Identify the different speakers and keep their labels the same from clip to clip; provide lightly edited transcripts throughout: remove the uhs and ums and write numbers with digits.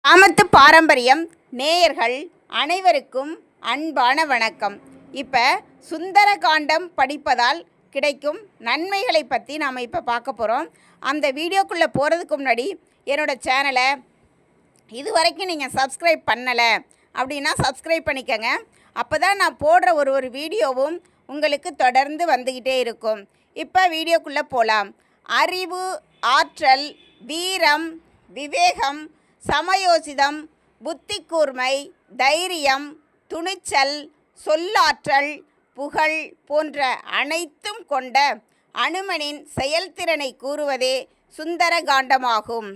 Speaker 1: கிராமத்து பாரம்பரியம் நேயர்கள் அனைவருக்கும் அன்பான வணக்கம். இப்போ சுந்தரகாண்டம் படிப்பதால் கிடைக்கும் நன்மைகளை பற்றி நாம் இப்போ பார்க்க போகிறோம். அந்த வீடியோக்குள்ளே போகிறதுக்கு முன்னாடி என்னோடய சேனலை இதுவரைக்கும் நீங்கள் சப்ஸ்கிரைப் பண்ணலை அப்படின்னா சப்ஸ்கிரைப் பண்ணிக்கோங்க. அப்போ தான் நான் போடுற ஒரு வீடியோவும் உங்களுக்கு தொடர்ந்து வந்துக்கிட்டே இருக்கும். இப்போ வீடியோக்குள்ளே போகலாம். அறிவு, ஆற்றல், வீரம், விவேகம், சமயோசிதம், புத்தி கூர்மை, தைரியம், துணிச்சல், சொல்லாற்றல், புகழ் போன்ற அனைத்தும் கொண்ட அனுமனின் செயல்திறனை கூறுவதே சுந்தரகாண்டமாகும்.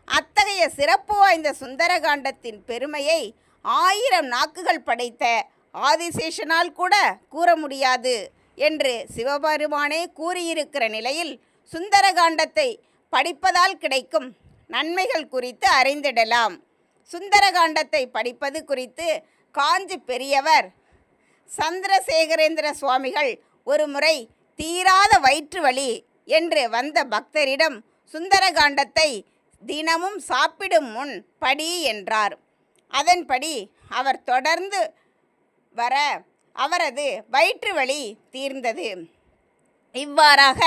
Speaker 1: அத்தகைய சிறப்பு வாய்ந்த சுந்தரகாண்டத்தின் பெருமையை 1000 நாக்குகள் படைத்த ஆதிசேஷனால் கூட கூற முடியாது என்று சிவபெருமானே கூறியிருக்கிற நிலையில் சுந்தரகாண்டத்தை படிப்பதால் கிடைக்கும் நன்மைகள் குறித்து அறிந்திடலாம். சுந்தரகாண்டத்தை படிப்பது குறித்து காஞ்சி பெரியவர் சந்திரசேகரேந்திர சுவாமிகள் ஒரு முறை தீராத வயிற்று வலி என்று வந்த பக்தரிடம் சுந்தரகாண்டத்தை தினமும் சாப்பிடும் முன் படி என்றார். அதன்படி அவர் தொடர்ந்து வர அவரது வயிற்று வலி தீர்ந்தது. இவ்வாறாக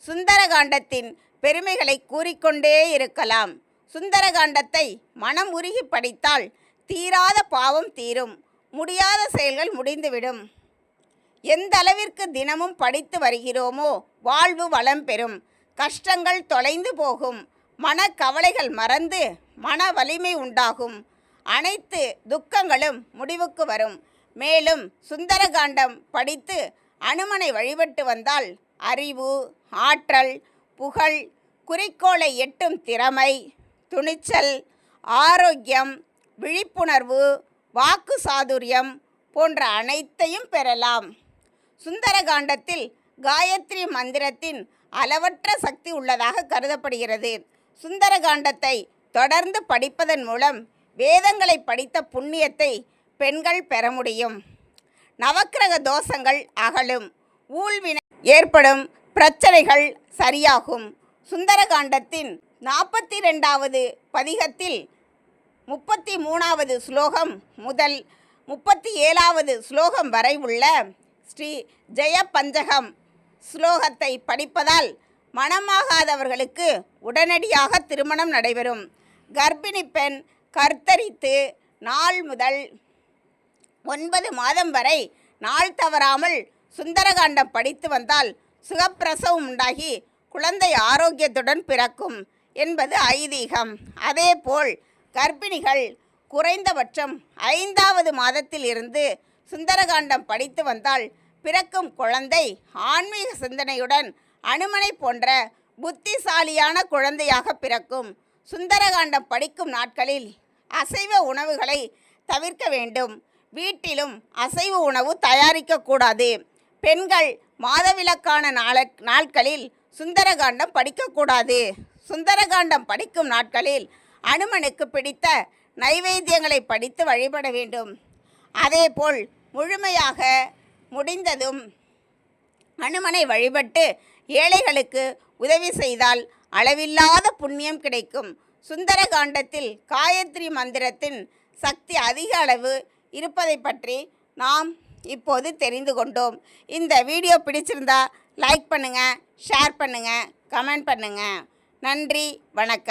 Speaker 1: சுந்தரகாண்டத்தின் பெருமைகளை கூறிக்கொண்டே இருக்கலாம். சுந்தரகாண்டத்தை மனம் உருகி படித்தால் தீராத பாவம் தீரும், முடியாத செயல்கள் முடிந்துவிடும். எந்த அளவிற்கு தினமும் படித்து வருகிறோமோ வாழ்வு வளம் பெறும், கஷ்டங்கள் தொலைந்து போகும், மனக்கவலைகள் மறந்து மன வலிமை உண்டாகும், அனைத்து துக்கங்களும் முடிவுக்கு வரும். மேலும் சுந்தரகாண்டம் படித்து அனுமனை வழிபட்டு வந்தால் அறிவு, ஆற்றல், புகழ், குறிக்கோளை எட்டும் திறமை, துணிச்சல், ஆரோக்கியம், விழிப்புணர்வு, வாக்கு சாதுரியம் போன்ற அனைத்தையும் பெறலாம். சுந்தரகாண்டத்தில் காயத்ரி மந்திரத்தின் அளவற்ற சக்தி உள்ளதாக கருதப்படுகிறது. சுந்தரகாண்டத்தை தொடர்ந்து படிப்பதன் மூலம் வேதங்களை படித்த புண்ணியத்தை பெண்கள் பெற முடியும். நவக்கிரக தோஷங்கள் அகலும், ஊழ்வினை ஏற்படும் பிரச்சனைகள் சரியாகும். சுந்தரகாண்டத்தின் 42வது பதிகத்தில் 33வது ஸ்லோகம் முதல் 37வது ஸ்லோகம் வரை உள்ள ஸ்ரீ ஜெயபஞ்சகம் ஸ்லோகத்தை படிப்பதால் மணமாகாதவர்களுக்கு உடனடியாக திருமணம் நடைபெறும். கர்ப்பிணி பெண் கர்த்தரித்து நாள் முதல் 9 மாதம் வரை நாள் தவறாமல் சுந்தரகாண்டம் படித்து வந்தால் சுகப்பிரசவம் உண்டாகி குழந்தை ஆரோக்கியத்துடன் பிறக்கும் என்பது ஐதீகம். அதேபோல் கர்ப்பிணிகள் குறைந்தபட்சம் 5வது மாதத்தில் இருந்து சுந்தரகாண்டம் படித்து வந்தால் பிறக்கும் குழந்தை ஆன்மீக சிந்தனையுடன் அனுமனை போன்ற புத்திசாலியான குழந்தையாக பிறக்கும். சுந்தரகாண்டம் படிக்கும் நாட்களில் அசைவ உணவுகளை தவிர்க்க வேண்டும். வீட்டிலும் அசைவ உணவு தயாரிக்கக்கூடாது. பெண்கள் மாதவிலக்கான நாட்களில் சுந்தரகாண்டம் படிக்கக்கூடாது. சுந்தரகாண்டம் படிக்கும் நாட்களில் அனுமனுக்கு பிடித்த நைவேத்தியங்களை படித்து வழிபட வேண்டும். அதேபோல் முழுமையாக முடிந்ததும் அனுமனை வழிபட்டு ஏழைகளுக்கு உதவி செய்தால் அளவில்லாத புண்ணியம் கிடைக்கும். சுந்தரகாண்டத்தில் காயத்ரி மந்திரத்தின் சக்தி அதிக அளவு இருப்பதை பற்றி நாம் இப்போது தெரிந்து கொண்டோம். இந்த வீடியோ பிடிச்சிருந்தா லைக் பண்ணுங்கள், ஷேர் பண்ணுங்கள், கமெண்ட் பண்ணுங்கள். நன்றி, வணக்கம்.